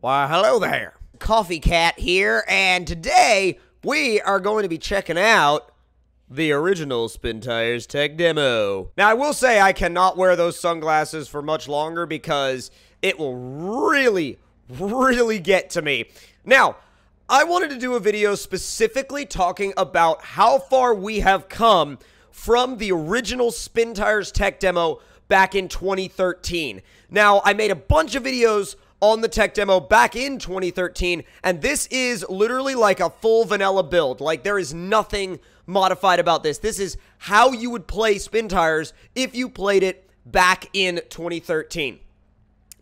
Why, hello there. Coffee Cat here, and today we are going to be checking out the original SpinTires Tech Demo. Now, I will say I cannot wear those sunglasses for much longer because it will really get to me. Now, I wanted to do a video specifically talking about how far we have come from the original SpinTires Tech Demo back in 2013. Now, I made a bunch of videos on the tech demo back in 2013, and this is literally like a full vanilla build. Like, there is nothing modified about this. This is how you would play SpinTires if you played it back in 2013.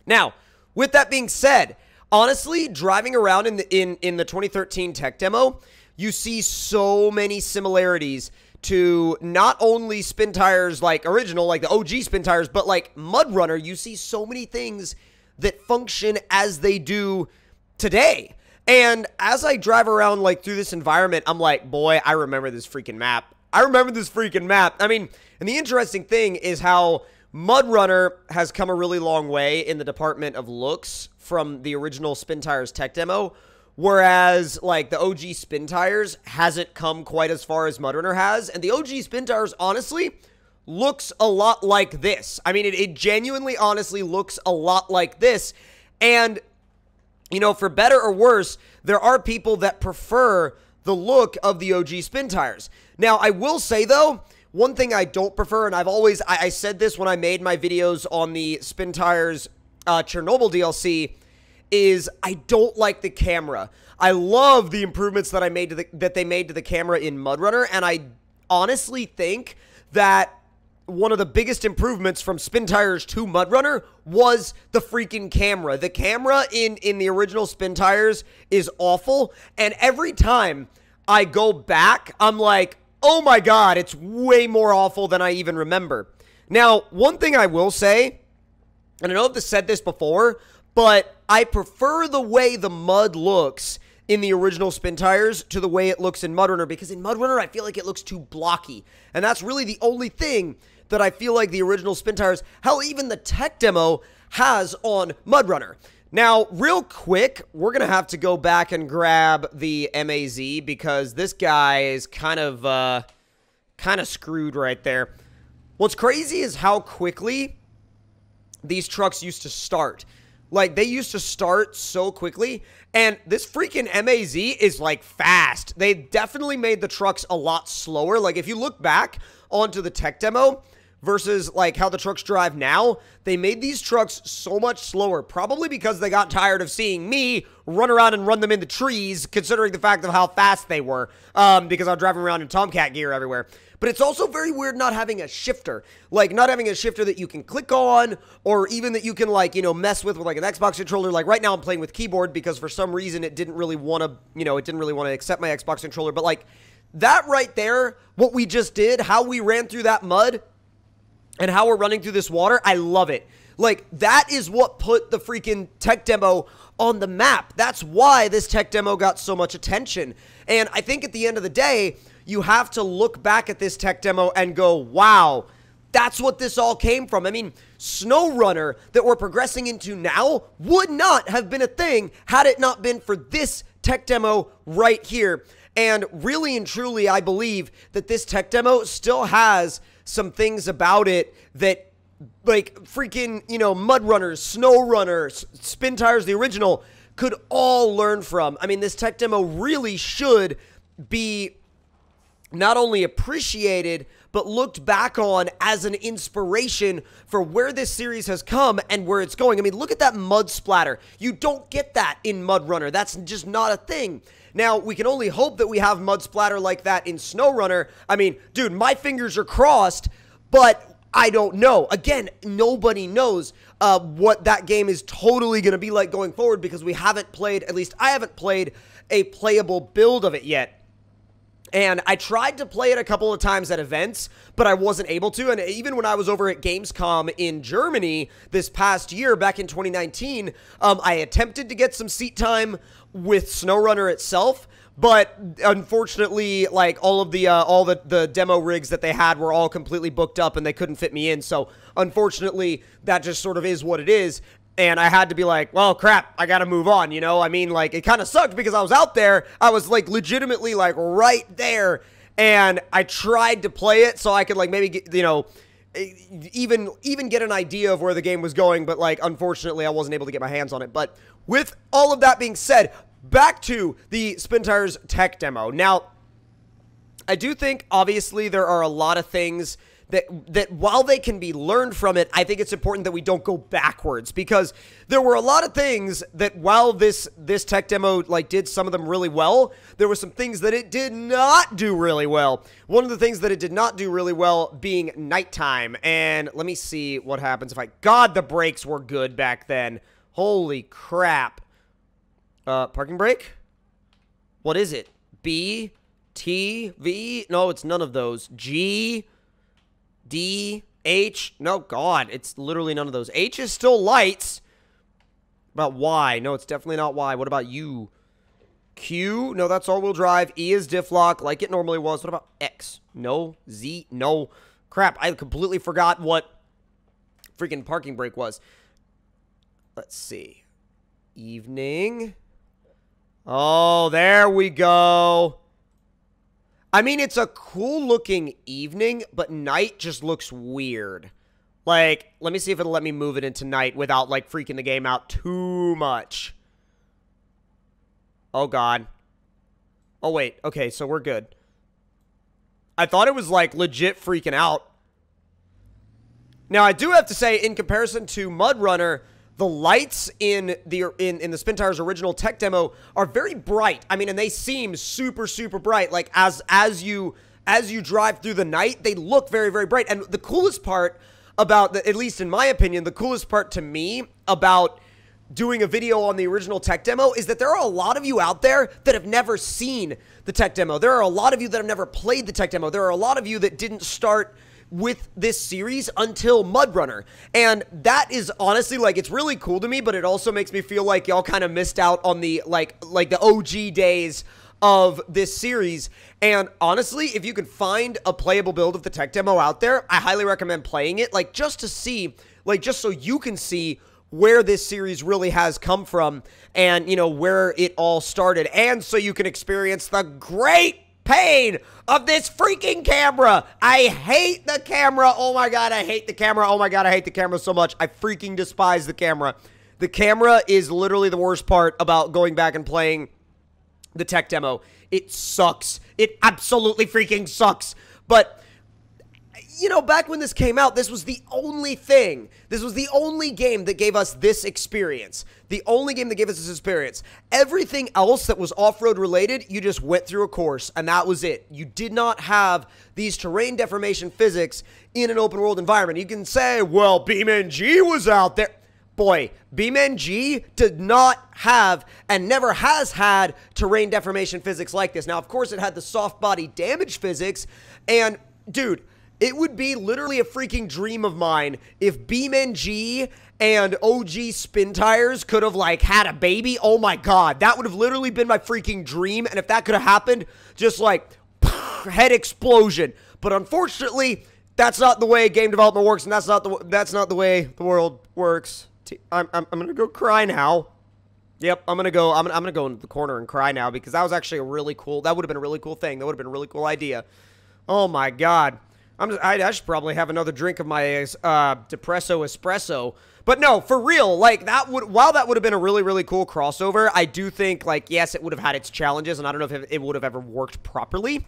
Now, with that being said, honestly, driving around in the 2013 tech demo, you see so many similarities to not only SpinTires like original, like the OG SpinTires, but like mudrunner. You see so many things that function as they do today. And as I drive around like through this environment, I'm like, boy, I remember this freaking map. I mean, and the interesting thing is how mudrunner has come a really long way in the department of looks from the original SpinTires Tech Demo, whereas like the OG SpinTires hasn't come quite as far as mudrunner has. And the OG SpinTires, honestly, looks a lot like this. I mean, it genuinely, honestly looks a lot like this. And, you know, for better or worse, there are people that prefer the look of the OG SpinTires. Now, I will say, though, one thing I don't prefer, and I said this when I made my videos on the SpinTires Chernobyl DLC, is I don't like the camera. I love the improvements that they made to the camera in mudrunner, and I honestly think that one of the biggest improvements from SpinTires to mudrunner was the freaking camera. The camera in the original SpinTires is awful, and every time I go back, I'm like, oh my god, it's way more awful than I even remember. Now, one thing I will say, and I know I've said this before, but I prefer the way the mud looks in the original SpinTires to the way it looks in mudrunner, because in mudrunner I feel like it looks too blocky, and that's really the only thing that I feel like the original SpinTires, hell, even the tech demo has on mudrunner. Now, real quick, we're going to have to go back and grab the MAZ because this guy is kind of screwed right there. What's crazy is how quickly these trucks used to start. Like, they used to start so quickly, and this freaking MAZ is, like, fast. They definitely made the trucks a lot slower. Like, if you look back onto the tech demo versus, like, how the trucks drive now, they made these trucks so much slower, probably because they got tired of seeing me run around and run them into trees, considering the fact of how fast they were, because I'm driving around in Tomcat gear everywhere. But it's also very weird not having a shifter. Like, not having a shifter that you can click on, or even that you can, like, you know, mess with like an Xbox controller. Like, right now I'm playing with keyboard because for some reason it didn't really want to, you know, it didn't really want to accept my Xbox controller. But, like, that right there, what we just did, how we ran through that mud, and how we're running through this water, I love it. Like, that is what put the freaking tech demo on the map. That's why this tech demo got so much attention. And I think at the end of the day, you have to look back at this tech demo and go, wow, that's what this all came from. I mean, SnowRunner that we're progressing into now would not have been a thing had it not been for this tech demo right here. And really and truly, I believe that this tech demo still has some things about it that, like, freaking, you know, mudrunners, SnowRunners, SpinTires, the original, could all learn from. I mean, this tech demo really should be not only appreciated, but looked back on as an inspiration for where this series has come and where it's going. I mean, look at that mud splatter. You don't get that in mudrunner. That's just not a thing. Now, we can only hope that we have mud splatter like that in SnowRunner. I mean, dude, my fingers are crossed, but I don't know. Again, nobody knows what that game is totally going to be like going forward because we haven't played, at least I haven't played, a playable build of it yet. And I tried to play it a couple of times at events, but I wasn't able to. And even when I was over at Gamescom in Germany this past year, back in 2019, I attempted to get some seat time with SnowRunner itself, but unfortunately, like, all the demo rigs that they had were all completely booked up and they couldn't fit me in. So unfortunately, that just sort of is what it is. And I had to be like, well, crap, I gotta move on, you know? I mean, like, it kind of sucked because I was out there. I was, like, legitimately, like, right there. And I tried to play it so I could, like, maybe get, you know, even get an idea of where the game was going. But, like, unfortunately, I wasn't able to get my hands on it. But with all of that being said, back to the SpinTires Tech Demo. Now, I do think, obviously, there are a lot of things that while they can be learned from it, I think it's important that we don't go backwards, because there were a lot of things that while this tech demo, like, did some of them really well, there were some things that it did not do really well. One of the things that it did not do really well being nighttime. And let me see what happens if God, the brakes were good back then. Holy crap. Parking brake? What is it? B, T, V? No, it's none of those. G, D, H, no, God, it's literally none of those. H is still lights. About Y? No, it's definitely not Y. What about U? Q? No, that's all-wheel drive. E is diff lock, like it normally was. What about X? No. Z? No. Crap, I completely forgot what freaking parking brake was. Let's see. Evening. Oh, there we go. I mean, it's a cool-looking evening, but night just looks weird. Like, let me see if it'll let me move it into night without, like, freaking the game out too much. Oh, God. Oh, wait. Okay, so we're good. I thought it was, like, legit freaking out. Now, I do have to say, in comparison to mudrunner, the lights in the SpinTires original tech demo are very bright. I mean, and they seem super, super bright. Like, as you drive through the night, they look very, very bright. And the coolest part about, at least in my opinion, the coolest part to me about doing a video on the original tech demo is that there are a lot of you out there that have never seen the tech demo. There are a lot of you that have never played the tech demo. There are a lot of you that didn't start with this series until mudrunner, and that is honestly, like, it's really cool to me, but it also makes me feel like y'all kind of missed out on the like the OG days of this series. And honestly, if you can find a playable build of the tech demo out there, I highly recommend playing it, like, just to see, like, just so you can see where this series really has come from, and, you know, where it all started, and so you can experience the great pain of this freaking camera. I hate the camera. Oh my God, I hate the camera. Oh my God, I hate the camera so much. I freaking despise the camera. The camera is literally the worst part about going back and playing the tech demo. It sucks. It absolutely freaking sucks. But, you know, back when this came out, this was the only thing. This was the only game that gave us this experience. The only game that gave us this experience. Everything else that was off-road related, you just went through a course, and that was it. You did not have these terrain deformation physics in an open-world environment. You can say, well, BeamNG was out there. Boy, BeamNG did not have and never has had terrain deformation physics like this. Now, of course, it had the soft body damage physics, and, dude, it would be literally a freaking dream of mine if BeamNG and OG SpinTires could have, like, had a baby. Oh my God, that would have literally been my freaking dream. And if that could have happened, just like head explosion. But unfortunately, that's not the way game development works, and that's not the way the world works. I'm gonna go cry now. Yep, I'm gonna go into the corner and cry now, because that was actually a really cool. That would have been a really cool thing. That would have been a really cool idea. Oh my God. I should probably have another drink of my depresso espresso. But no, for real, like, while that would have been a really, really cool crossover, I do think, like, yes, it would have had its challenges, and I don't know if it would have ever worked properly.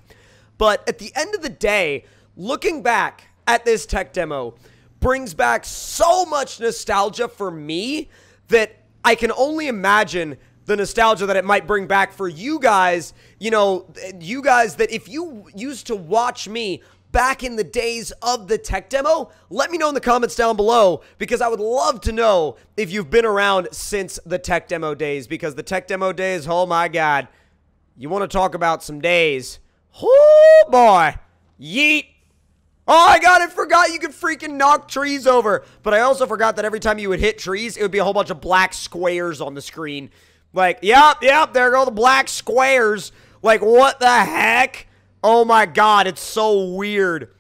But at the end of the day, looking back at this tech demo brings back so much nostalgia for me that I can only imagine the nostalgia that it might bring back for you guys. You know, you guys that if you used to watch me back in the days of the tech demo, let me know in the comments down below, because I would love to know if you've been around since the tech demo days, because the tech demo days, oh my God, you want to talk about some days. Oh boy, yeet. Oh my God, I forgot you could freaking knock trees over, but I also forgot that every time you would hit trees, it would be a whole bunch of black squares on the screen. Like, yep, there go the black squares. Like, what the heck? Oh my God, it's so weird.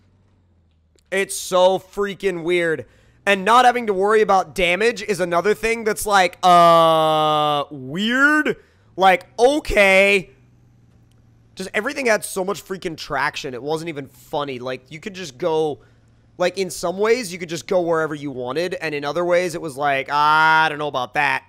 It's so freaking weird. and not having to worry about damage is another thing that's like, weird. Like, okay. Just everything had so much freaking traction. It wasn't even funny. Like, you could just go, like, in some ways, you could just go wherever you wanted. And in other ways, it was like, I don't know about that.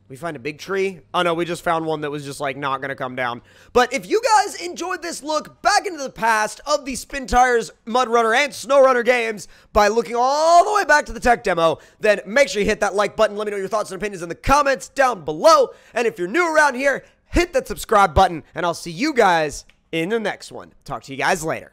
We find a big tree? Oh, no, we just found one that was just, like, not gonna come down. But if you guys enjoyed this look back into the past of the SpinTires, mudrunner, and snowrunner games by looking all the way back to the tech demo, then make sure you hit that like button. Let me know your thoughts and opinions in the comments down below. And if you're new around here, hit that subscribe button, and I'll see you guys in the next one. Talk to you guys later.